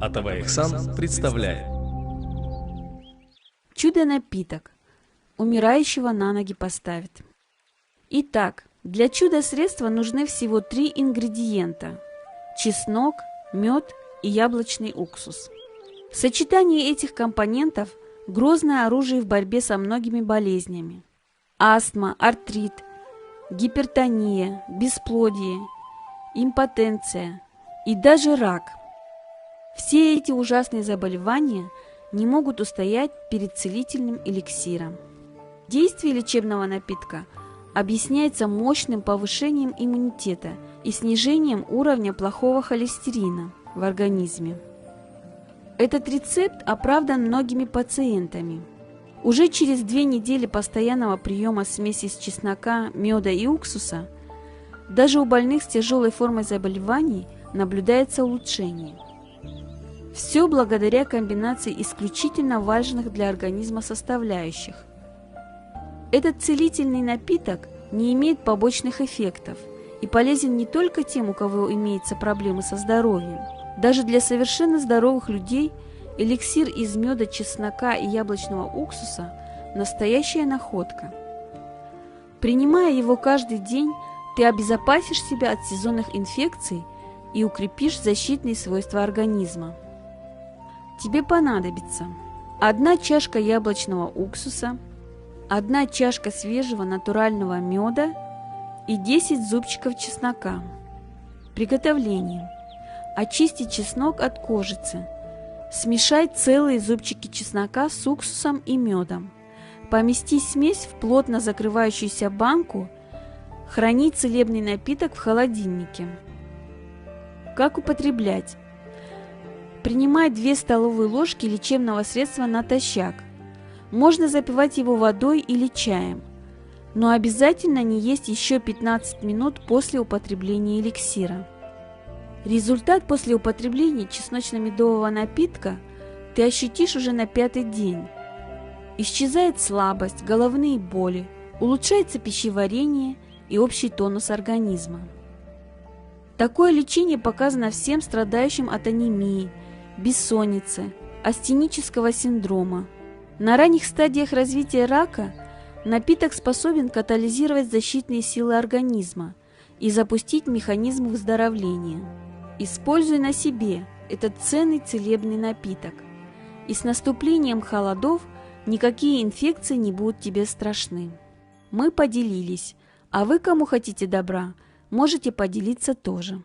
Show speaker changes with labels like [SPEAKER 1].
[SPEAKER 1] Атавайахсан представляет
[SPEAKER 2] Чудо-напиток. Умирающего на ноги поставит. Итак, для чудо-средства нужны всего 3 ингредиента: чеснок, мед и яблочный уксус. Сочетание этих компонентов – грозное оружие в борьбе со многими болезнями: астма, артрит, гипертония, бесплодие, импотенция и даже рак. Все эти ужасные заболевания не могут устоять перед целительным эликсиром. Действие лечебного напитка объясняется мощным повышением иммунитета и снижением уровня плохого холестерина в организме. Этот рецепт оправдан многими пациентами. Уже через 2 недели постоянного приема смеси из чеснока, меда и уксуса даже у больных с тяжелой формой заболеваний наблюдается улучшение. Все благодаря комбинации исключительно важных для организма составляющих. Этот целительный напиток не имеет побочных эффектов и полезен не только тем, у кого имеются проблемы со здоровьем. Даже для совершенно здоровых людей эликсир из меда, чеснока и яблочного уксуса – настоящая находка. Принимая его каждый день, ты обезопасишь себя от сезонных инфекций и укрепишь защитные свойства организма. Тебе понадобится 1 чашка яблочного уксуса, 1 чашка свежего натурального меда и 10 зубчиков чеснока. Приготовление. Очистить чеснок от кожицы. Смешай целые зубчики чеснока с уксусом и медом. Помести смесь в плотно закрывающуюся банку. Храни целебный напиток в холодильнике. Как употреблять? Принимай 2 столовые ложки лечебного средства натощак. Можно запивать его водой или чаем, но обязательно не есть еще 15 минут после употребления эликсира. Результат после употребления чесночно-медового напитка ты ощутишь уже на 5-й день. Исчезает слабость, головные боли, улучшается пищеварение и общий тонус организма. Такое лечение показано всем страдающим от анемии, бессонницы, астенического синдрома. На ранних стадиях развития рака напиток способен катализировать защитные силы организма и запустить механизм выздоровления. Используй на себе этот ценный целебный напиток, и с наступлением холодов никакие инфекции не будут тебе страшны. Мы поделились, а вы, кому хотите добра, можете поделиться тоже.